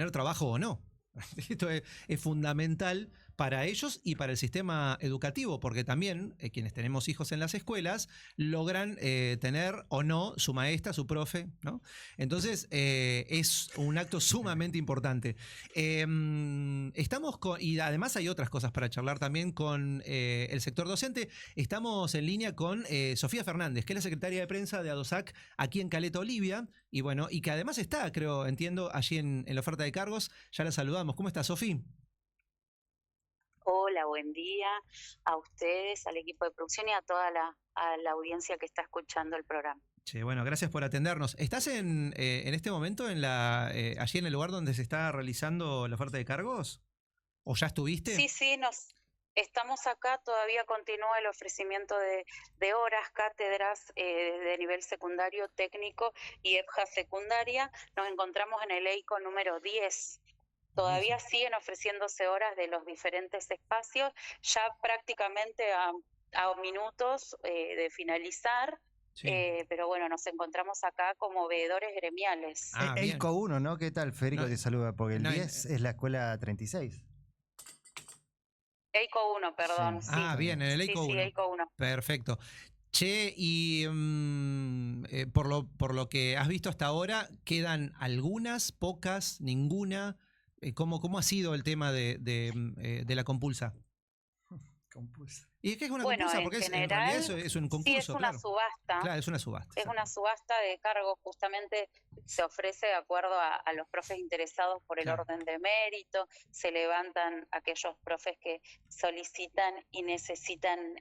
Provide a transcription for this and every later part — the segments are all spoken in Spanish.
tener trabajo o no. Esto es fundamental para ellos y para el sistema educativo, porque también quienes tenemos hijos en las escuelas logran tener o no su maestra, su profe, ¿no? Entonces es un acto sumamente importante. Estamos con, y además hay otras cosas para charlar también con el sector docente. Estamos en línea con Sofía Fernández, que es la secretaria de prensa de ADOSAC aquí en Caleta Olivia, y bueno, y que además está, creo, entiendo, allí en la oferta de cargos. Ya la saludamos. ¿Cómo estás, Sofía? Hola, buen día a ustedes, al equipo de producción y a toda la audiencia que está escuchando el programa. Che, bueno, gracias por atendernos. ¿Estás en este momento allí en el lugar donde se está realizando la oferta de cargos? ¿O ya estuviste? Sí, nos estamos acá, todavía continúa el ofrecimiento de horas, cátedras de nivel secundario, técnico y EPJA secundaria. Nos encontramos en el EICO número 10. Todavía siguen ofreciéndose horas de los diferentes espacios, ya prácticamente a minutos de finalizar, Sí. pero bueno, nos encontramos acá como veedores gremiales. Ah, bien. EICO 1, ¿no? ¿Qué tal, Federico? No, Te saluda, porque el no, 10 es la escuela 36. EICO 1, perdón, Sí. sí. bien, en el Sí, EICO sí, 1. EICO 1. Perfecto. Che, y por lo que has visto hasta ahora, ¿quedan algunas, pocas, ninguna? ¿Cómo ha sido el tema de la compulsa? Compulsa. ¿Y qué es una Bueno, compulsa? en Porque en realidad general, es un sí, es concurso, una claro. subasta. Claro, es una subasta. Es una subasta de cargos, justamente se ofrece de acuerdo a los profes interesados por el Claro. orden de mérito, se levantan aquellos profes que solicitan y necesitan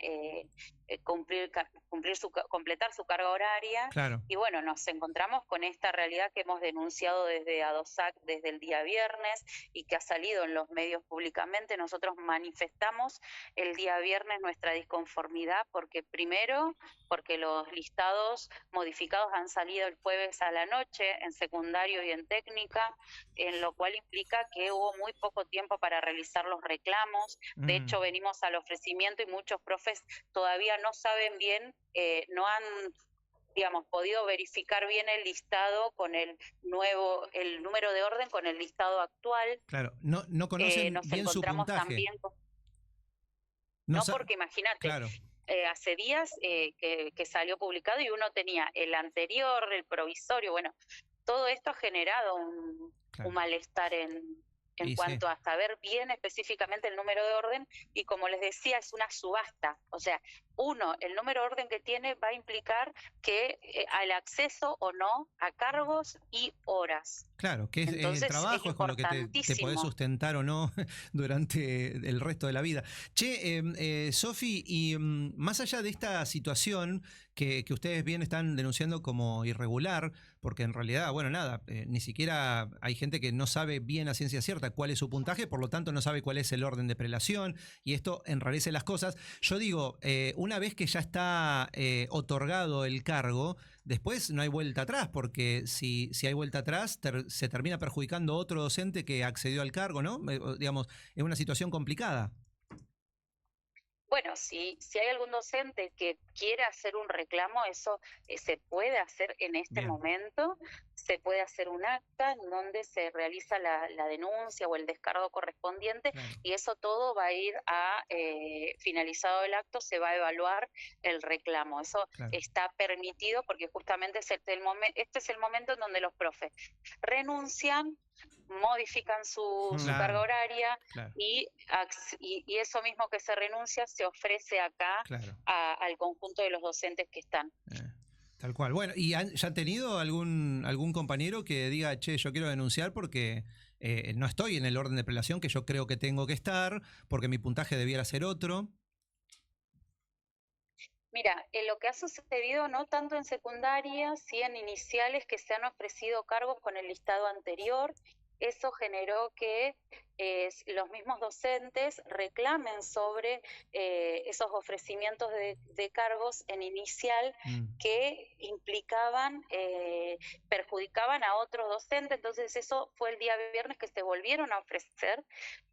completar su carga horaria. Claro. Y bueno, nos encontramos con esta realidad que hemos denunciado desde ADOSAC desde el día viernes y que ha salido en los medios públicamente. Nosotros manifestamos el día viernes nuestra disconformidad porque primero, porque los listados modificados han salido el jueves a la noche en secundario y en técnica, en lo cual implica que hubo muy poco tiempo para realizar los reclamos. De hecho, venimos al ofrecimiento y muchos profes todavía no saben bien, no han podido verificar bien el listado con el número de orden con el listado actual. Claro, no conocen Nos bien su encontramos puntaje. también con, No, porque imagínate, claro. hace días que salió publicado y uno tenía el anterior, el provisorio, bueno, todo esto ha generado un malestar en cuanto a saber bien específicamente el número de orden y como les decía, es una subasta, o sea, el número de orden que tiene va a implicar que al acceso o no a cargos y horas. Claro, que Entonces, el trabajo es con lo que te podés sustentar o no durante el resto de la vida. Che, Sofi, y más allá de esta situación que ustedes bien están denunciando como irregular, porque en realidad, bueno, nada, ni siquiera hay gente que no sabe bien a ciencia cierta cuál es su puntaje, por lo tanto no sabe cuál es el orden de prelación, y esto enrarece las cosas. Yo digo, una vez que ya está otorgado el cargo, después no hay vuelta atrás, porque si hay vuelta atrás, se termina perjudicando otro docente que accedió al cargo, ¿no? Digamos, es una situación complicada. Bueno, si hay algún docente que quiere hacer un reclamo, eso se puede hacer en este momento, se puede hacer un acta en donde se realiza la denuncia o el descargo correspondiente y eso todo va a ir a, finalizado el acto, se va a evaluar el reclamo. Eso está permitido porque justamente este es el momento en donde los profes renuncian, modifican su carga horaria y eso mismo que se renuncia se ofrece acá al conjunto de los docentes que están. Tal cual. Bueno, ¿y ya han tenido algún compañero que diga, che, yo quiero denunciar porque no estoy en el orden de prelación que yo creo que tengo que estar, porque mi puntaje debiera ser otro? Mira, lo que ha sucedido no tanto en secundaria, sí en iniciales que se han ofrecido cargos con el listado anterior. Eso generó que los mismos docentes reclamen sobre esos ofrecimientos de cargos en inicial que implicaban, perjudicaban a otros docentes. Entonces eso fue el día viernes que se volvieron a ofrecer.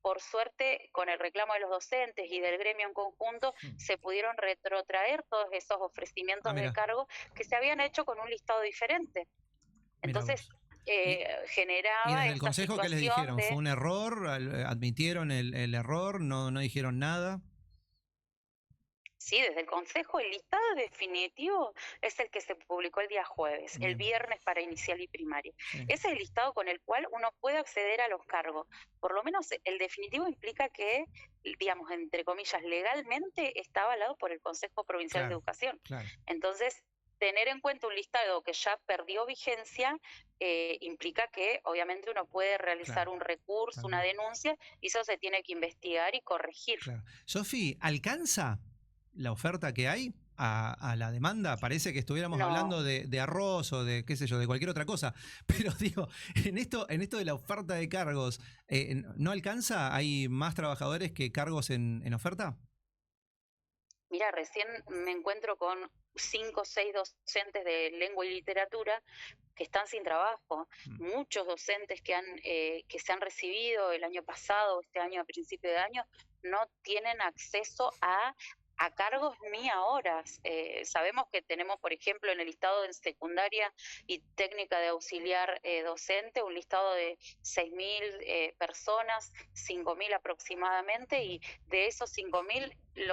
Por suerte, con el reclamo de los docentes y del gremio en conjunto, se pudieron retrotraer todos esos ofrecimientos de cargo que se habían hecho con un listado diferente. Entonces, generaba. ¿Y desde el esta consejo qué les situación dijeron? ¿Fue un error? ¿Admitieron el error? ¿No dijeron nada? Sí, desde el Consejo, el listado definitivo es el que se publicó el día jueves, el Bien. viernes para inicial y primaria. Sí. Ese es el listado con el cual uno puede acceder a los cargos. Por lo menos el definitivo implica que, digamos, entre comillas, legalmente está avalado por el Consejo Provincial de Claro, Educación. claro. Entonces, tener en cuenta un listado que ya perdió vigencia implica que obviamente uno puede realizar Claro, un recurso, una también. denuncia, y eso se tiene que investigar y corregir. Claro. Sofi, ¿alcanza la oferta que hay a la demanda? Parece que estuviéramos No. hablando de arroz o de, qué sé yo, de cualquier otra cosa. Pero digo, en esto de la oferta de cargos, ¿no alcanza? ¿Hay más trabajadores que cargos en oferta? Mira, recién me encuentro con 5 o 6 docentes de lengua y literatura que están sin trabajo. Muchos docentes que se han recibido el año pasado o este año a principio de año no tienen acceso a cargos ni a horas. Sabemos que tenemos, por ejemplo, en el listado de secundaria y técnica de auxiliar docente, un listado de 6.000 personas, 5.000 aproximadamente, y de esos 5.000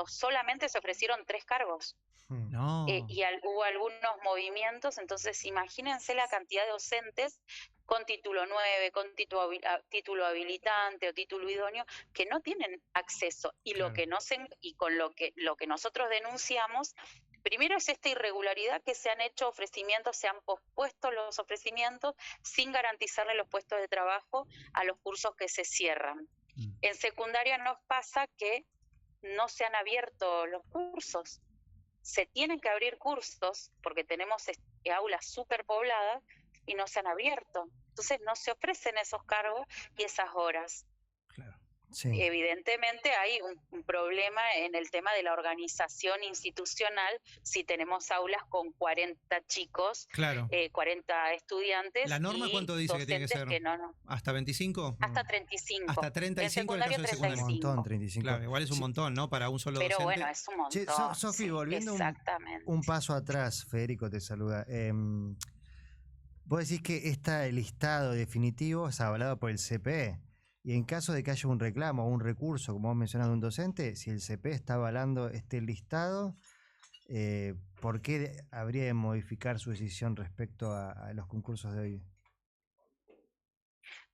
solamente se ofrecieron 3 cargos. No. Hubo algunos movimientos, entonces imagínense la cantidad de docentes con título 9, con título habilitante o título idóneo, que no tienen acceso. Y Claro. con lo que nosotros denunciamos, primero es esta irregularidad que se han hecho ofrecimientos, se han pospuesto los ofrecimientos sin garantizarle los puestos de trabajo a los cursos que se cierran. En secundaria nos pasa que no se han abierto los cursos. Se tienen que abrir cursos porque tenemos aulas superpobladas y no se han abierto. Entonces no se ofrecen esos cargos y esas horas. Claro. Sí. Evidentemente hay un problema en el tema de la organización institucional si tenemos aulas con 40 chicos, Claro. 40 estudiantes. ¿La norma cuánto dice que tiene que ser? No. ¿Hasta 25? Hasta 35. Hasta 35 en en el caso de secundaria. Un montón, 35. Claro, igual es un montón, ¿no? Para un solo Pero docente. bueno, es un montón. Che, Sofi, volviendo un paso atrás, Federico te saluda. Vos decís que el listado definitivo es avalado por el CPE. Y en caso de que haya un reclamo o un recurso, como vos mencionás, de un docente, si el CPE está avalando este listado, ¿por qué habría de modificar su decisión respecto a los concursos de hoy?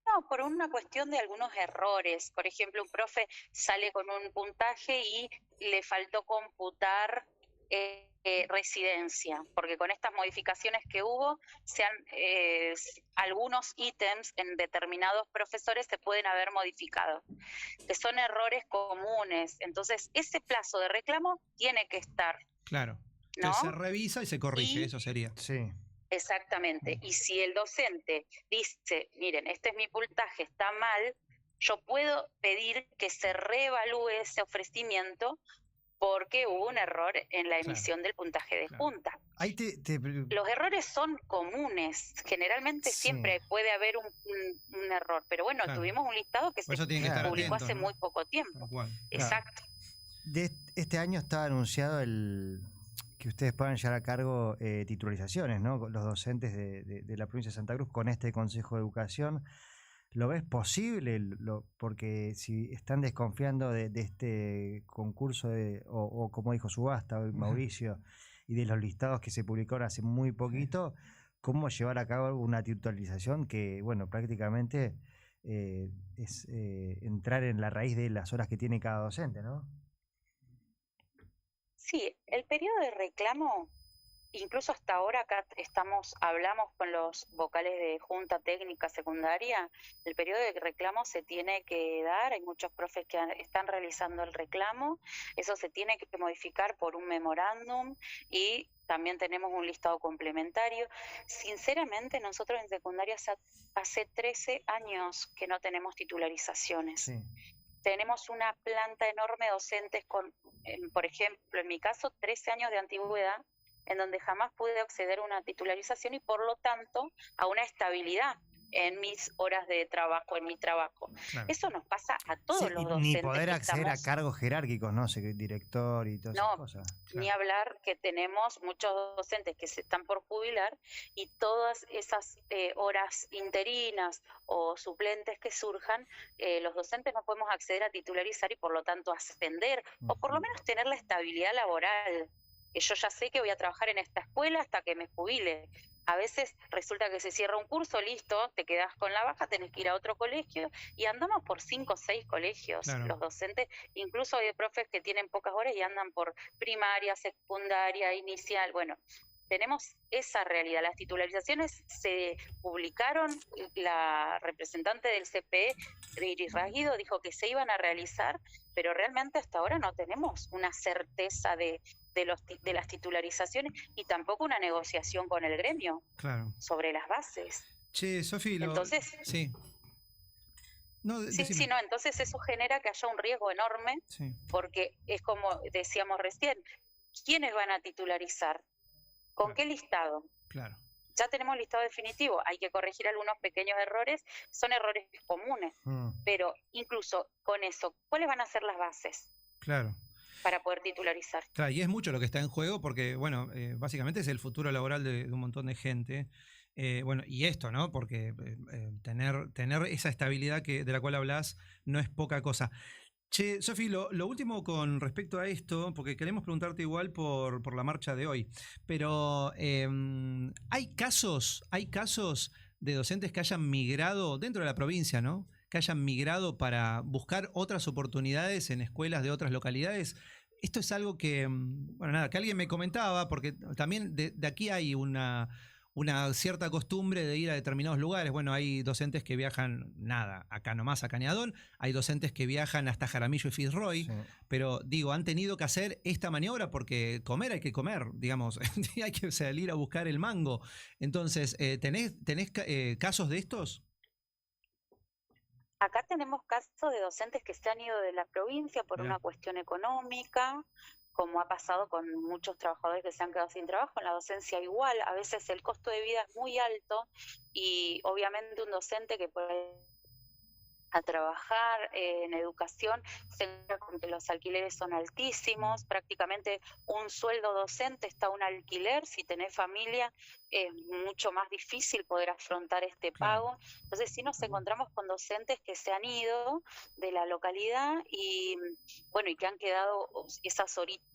No, por una cuestión de algunos errores. Por ejemplo, un profe sale con un puntaje y le faltó computar residencia, porque con estas modificaciones que hubo, algunos ítems en determinados profesores se pueden haber modificado, que son errores comunes. Entonces, ese plazo de reclamo tiene que estar. Claro. ¿No? Se revisa y se corrige, eso sería. Sí. Exactamente. Y si el docente dice, miren, este es mi puntaje, está mal, yo puedo pedir que se reevalúe ese ofrecimiento porque hubo un error en la emisión del puntaje de punta. Ahí Los errores son comunes. Generalmente siempre puede haber un error. Pero bueno, tuvimos un listado que se publicó hace muy poco tiempo. Exacto. De este año estaba anunciado que ustedes puedan llevar a cargo titularizaciones, ¿no? Los docentes de la provincia de Santa Cruz con este Consejo de Educación. ¿Lo ves posible? Porque si están desconfiando de este concurso o como dijo subasta hoy Mauricio, y de los listados que se publicaron hace muy poquito, ¿cómo llevar a cabo una titularización que, bueno, prácticamente es entrar en la raíz de las horas que tiene cada docente, ¿no? Sí, el periodo de reclamo, incluso hasta ahora acá hablamos con los vocales de Junta Técnica Secundaria, el periodo de reclamo se tiene que dar, hay muchos profes que están realizando el reclamo, eso se tiene que modificar por un memorándum y también tenemos un listado complementario. Sinceramente, nosotros en secundaria hace 13 años que no tenemos titularizaciones. Sí. Tenemos una planta enorme de docentes con, por ejemplo, en mi caso, 13 años de antigüedad, en donde jamás pude acceder a una titularización y por lo tanto a una estabilidad. en mis horas de trabajo, en mi trabajo. Claro. Eso nos pasa a todos los docentes. Ni poder acceder a cargos jerárquicos, ¿no? Director y todas esas cosas. Claro. Ni hablar que tenemos muchos docentes que se están por jubilar y todas esas horas interinas o suplentes que surjan, los docentes no podemos acceder a titularizar y por lo tanto ascender o por lo menos tener la estabilidad laboral. Que yo ya sé que voy a trabajar en esta escuela hasta que me jubile. A veces resulta que se cierra un curso, listo, te quedás con la baja, tenés que ir a otro colegio y andamos por 5 o 6 colegios, claro. Los docentes, incluso hay profes que tienen pocas horas y andan por primaria, secundaria, inicial, bueno. Tenemos esa realidad. Las titularizaciones se publicaron, la representante del CPE, Iris Rasguido, dijo que se iban a realizar, pero realmente hasta ahora no tenemos una certeza de las titularizaciones y tampoco una negociación con el gremio, claro, sobre las bases. Che, Sofi, entonces, sí. No, entonces eso genera que haya un riesgo enorme, sí, porque es como decíamos recién, ¿quiénes van a titularizar? ¿Con qué listado? Claro. Ya tenemos listado definitivo, hay que corregir algunos pequeños errores, son errores comunes, pero incluso con eso, ¿cuáles van a ser las bases? Claro. Para poder titularizar. Claro, y es mucho lo que está en juego porque, bueno, básicamente es el futuro laboral de un montón de gente. Bueno, y esto, ¿no? Porque tener esa estabilidad de la cual hablas no es poca cosa. Che, Sofi, lo último con respecto a esto, porque queremos preguntarte igual por la marcha de hoy, pero ¿hay casos de docentes que hayan migrado dentro de la provincia, ¿no? Que hayan migrado para buscar otras oportunidades en escuelas de otras localidades? Esto es algo que, bueno, nada, que alguien me comentaba, porque también de aquí hay una cierta costumbre de ir a determinados lugares. Bueno, hay docentes que viajan, acá nomás a Cañadón, hay docentes que viajan hasta Jaramillo y Fitzroy, sí, pero digo, han tenido que hacer esta maniobra porque comer hay que comer, digamos, hay que salir a buscar el mango. Entonces, ¿tenés casos de estos? Acá tenemos casos de docentes que se han ido de la provincia por una cuestión económica, como ha pasado con muchos trabajadores que se han quedado sin trabajo. En la docencia igual, a veces el costo de vida es muy alto y obviamente un docente que puede a trabajar en educación se encuentra con que los alquileres son altísimos, prácticamente un sueldo docente está un alquiler, si tenés familia es mucho más difícil poder afrontar este pago. Entonces sí nos encontramos con docentes que se han ido de la localidad y bueno, y que han quedado esas horitas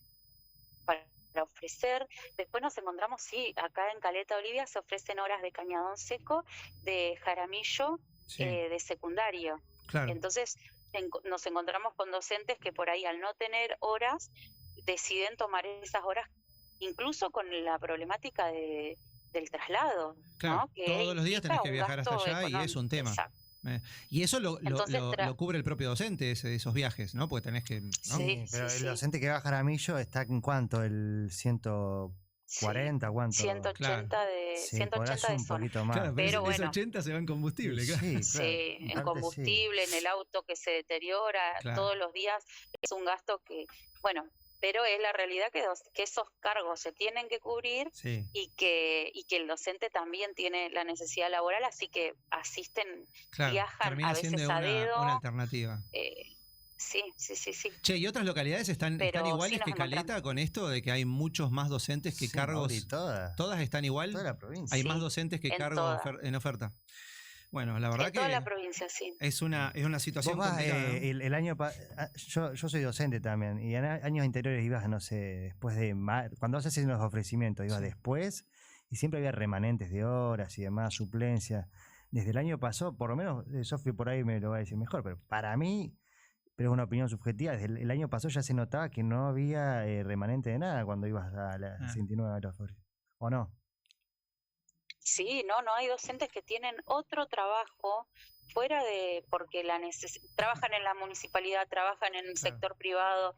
para ofrecer. Después nos encontramos, sí, acá en Caleta Olivia se ofrecen horas de Cañadón Seco, de Jaramillo, sí, de secundario. Claro. Entonces nos encontramos con docentes que por ahí al no tener horas deciden tomar esas horas, incluso con la problemática del traslado. Claro, ¿no? Que todos los días tenés que viajar hasta allá económico. Y es un tema. Exacto. Y eso lo cubre el propio docente, esos viajes, ¿no? Porque tenés que... ¿no? Sí, pero el docente que va a Jaramillo está en ¿cuánto? ¿El 140? ¿Cuánto? 180 claro. de, sí, 180 de zona. Claro, pero bueno, ese 80 se va en combustible. Claro. Sí, en combustible, en el auto que se deteriora, todos los días. Es un gasto que, bueno... pero es la realidad que esos cargos se tienen que cubrir, sí, y que el docente también tiene la necesidad laboral, así que asisten, claro, viajan a veces a dedo. Una alternativa. Sí. Che, ¿y otras localidades están iguales que Caleta con esto de que hay muchos más docentes que cargos? ¿Todas están igual? Toda la provincia. Hay más docentes que cargos en oferta. Bueno, la verdad en que toda la provincia, sí. Es una situación complicada, ¿no? El año yo soy docente también, y en años anteriores ibas, no sé, después de cuando vas haciendo los ofrecimientos, ibas después, y siempre había remanentes de horas y demás, suplencias. Desde el año pasado, por lo menos, Sofi por ahí me lo va a decir mejor, pero para mí, pero es una opinión subjetiva, desde el año pasado ya se notaba que no había remanente de nada cuando ibas a la 69 de los ¿o no? Sí, no hay docentes que tienen otro trabajo fuera de, porque trabajan en la municipalidad, trabajan en el sector privado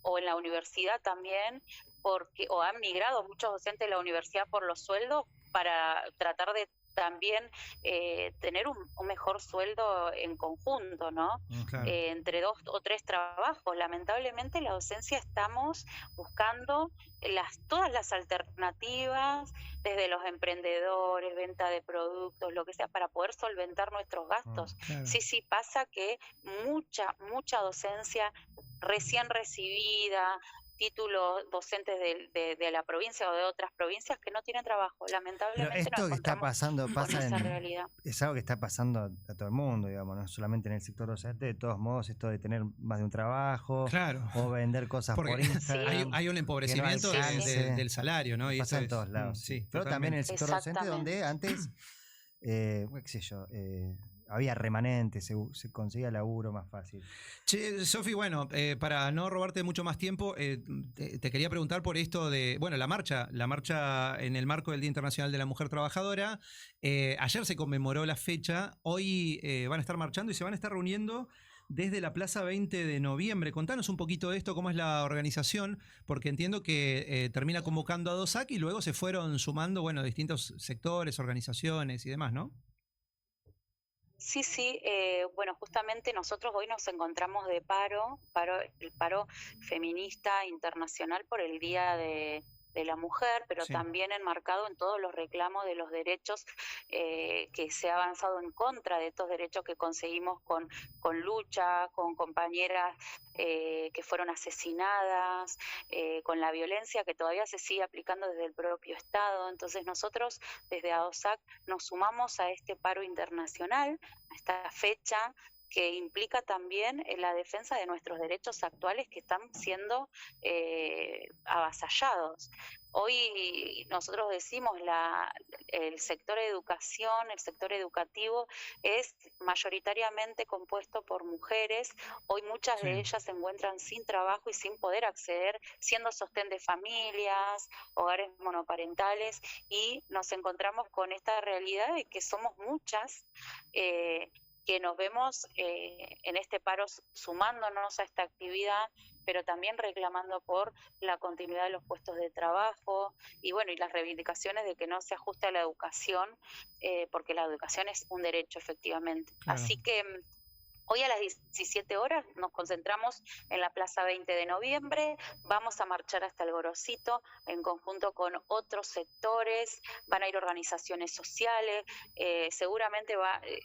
o en la universidad también, o han migrado muchos docentes de la universidad por los sueldos para tratar de también tener un mejor sueldo en conjunto, ¿no? Claro. Entre 2 o 3 trabajos. Lamentablemente la docencia estamos buscando todas las alternativas, desde los emprendedores, venta de productos, lo que sea, para poder solventar nuestros gastos. Claro. Sí, pasa que mucha docencia recién recibida, títulos docentes de la provincia o de otras provincias que no tienen trabajo. Lamentablemente Pero esto nos que está encontramos pasando con esa realidad. es algo que está pasando a todo el mundo, digamos, no solamente en el sector docente. De todos modos, esto de tener más de un trabajo, claro, o vender cosas porque por Instagram, hay un empobrecimiento del salario, ¿no? Y pasa eso en todos lados. sí, pero también en el sector docente, Exactamente. donde antes, qué sé yo, había remanentes, se conseguía laburo más fácil. Che, Sofi, bueno, para no robarte mucho más tiempo, te quería preguntar por esto de, bueno, la marcha en el marco del Día Internacional de la Mujer Trabajadora. Ayer se conmemoró la fecha, hoy van a estar marchando y se van a estar reuniendo desde la Plaza 20 de noviembre. Contanos un poquito de esto, cómo es la organización, porque entiendo que termina convocando a DOSAC y luego se fueron sumando, bueno, distintos sectores, organizaciones y demás, ¿no? Sí, bueno, justamente nosotros hoy nos encontramos de el paro feminista internacional por el Día de la Mujer, pero Sí. también enmarcado en todos los reclamos de los derechos que se ha avanzado en contra de estos derechos que conseguimos con lucha, con compañeras que fueron asesinadas, con la violencia que todavía se sigue aplicando desde el propio Estado. Entonces nosotros desde ADOSAC nos sumamos a este paro internacional, a esta fecha que implica también la defensa de nuestros derechos actuales que están siendo avasallados. Hoy nosotros decimos el sector educación, el sector educativo es mayoritariamente compuesto por mujeres. Hoy muchas de ellas se encuentran sin trabajo y sin poder acceder, siendo sostén de familias, hogares monoparentales, y nos encontramos con esta realidad de que somos muchas que nos vemos en este paro sumándonos a esta actividad, pero también reclamando por la continuidad de los puestos de trabajo y bueno, y las reivindicaciones de que no se ajuste a la educación, porque la educación es un derecho efectivamente. Claro. Así que hoy a las 17 horas nos concentramos en la Plaza 20 de noviembre, vamos a marchar hasta el Gorosito en conjunto con otros sectores, van a ir organizaciones sociales, seguramente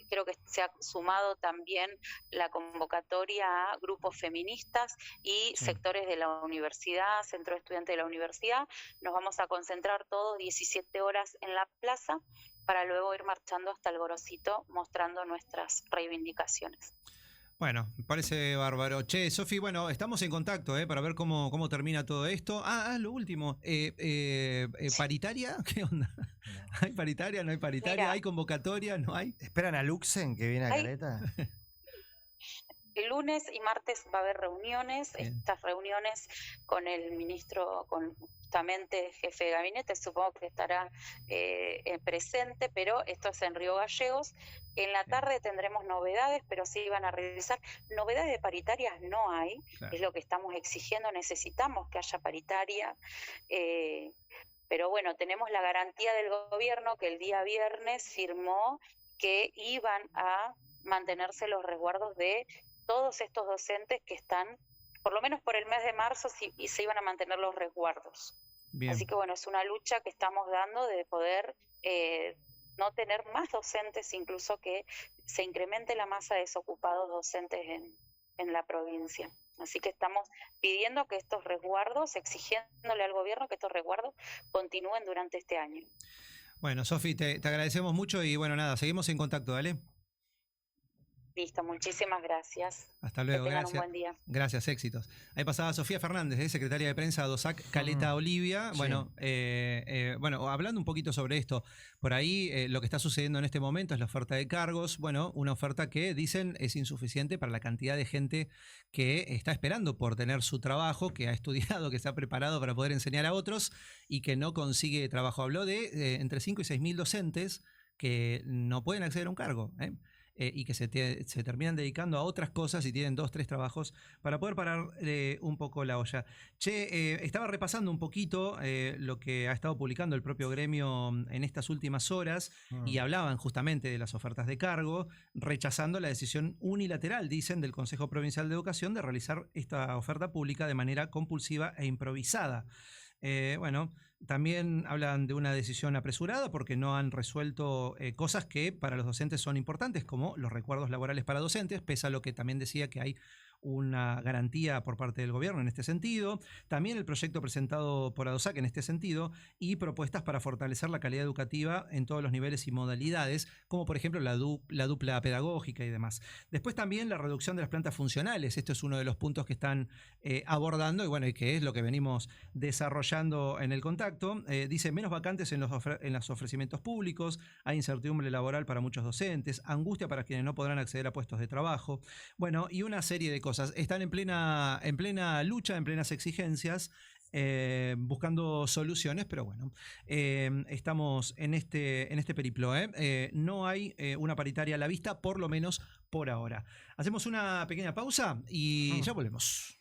creo que se ha sumado también la convocatoria a grupos feministas y sectores de la universidad, centro de estudiantes de la universidad. Nos vamos a concentrar todos 17 horas en la plaza para luego ir marchando hasta el Gorosito mostrando nuestras reivindicaciones. Bueno, me parece bárbaro. Che, Sofi, bueno, estamos en contacto para ver cómo termina todo esto. Lo último, ¿paritaria? ¿Qué onda? ¿Hay paritaria? ¿No hay paritaria? Mira, ¿hay convocatoria? ¿No hay? ¿Esperan a Luxen que viene a Caleta? El lunes y martes va a haber reuniones. Bien. Estas reuniones con el ministro, con justamente jefe de gabinete, supongo que estará presente, pero esto es en Río Gallegos. En la tarde tendremos novedades, pero sí van a revisar. Novedades de paritarias no hay, Claro. Es lo que estamos exigiendo, necesitamos que haya paritaria. Pero bueno, tenemos la garantía del gobierno que el día viernes firmó que iban a mantenerse los resguardos de todos estos docentes que están, por lo menos por el mes de marzo, y se iban a mantener los resguardos. Bien. Así que bueno, es una lucha que estamos dando de poder no tener más docentes, incluso que se incremente la masa de desocupados docentes en la provincia. Así que estamos pidiendo que estos resguardos, exigiéndole al gobierno que estos resguardos continúen durante este año. Bueno, Sofi, te agradecemos mucho y bueno, nada, seguimos en contacto, ¿dale? Listo, muchísimas gracias. Hasta luego, que tengan gracias. Un buen día. Gracias, éxitos. Ahí pasaba Sofía Fernández, secretaria de prensa de DOSAC Caleta Olivia. Sí. Bueno, hablando un poquito sobre esto, por ahí lo que está sucediendo en este momento es la oferta de cargos. Bueno, una oferta que dicen es insuficiente para la cantidad de gente que está esperando por tener su trabajo, que ha estudiado, que se ha preparado para poder enseñar a otros y que no consigue trabajo. Habló de entre 5 y 6 mil docentes que no pueden acceder a un cargo. y que se terminan dedicando a otras cosas y tienen 2, 3 trabajos para poder parar un poco la olla. Che, estaba repasando un poquito lo que ha estado publicando el propio gremio en estas últimas horas y hablaban justamente de las ofertas de cargo, rechazando la decisión unilateral, dicen, del Consejo Provincial de Educación de realizar esta oferta pública de manera compulsiva e improvisada. Bueno, también hablan de una decisión apresurada porque no han resuelto cosas que para los docentes son importantes, como los recuerdos laborales para docentes, pese a lo que también decía que hay una garantía por parte del gobierno en este sentido, también el proyecto presentado por ADOSAC en este sentido y propuestas para fortalecer la calidad educativa en todos los niveles y modalidades, como por ejemplo la dupla pedagógica y demás. Después también la reducción de las plantas funcionales, esto es uno de los puntos que están abordando y bueno, y que es lo que venimos desarrollando en el contacto. Dice menos vacantes en los ofrecimientos públicos, hay incertidumbre laboral para muchos docentes, angustia para quienes no podrán acceder a puestos de trabajo, bueno, y una serie de cosas. Están en plena lucha, en plenas exigencias, buscando soluciones, pero bueno, estamos en este periplo. No hay una paritaria a la vista, por lo menos por ahora. Hacemos una pequeña pausa y ya volvemos.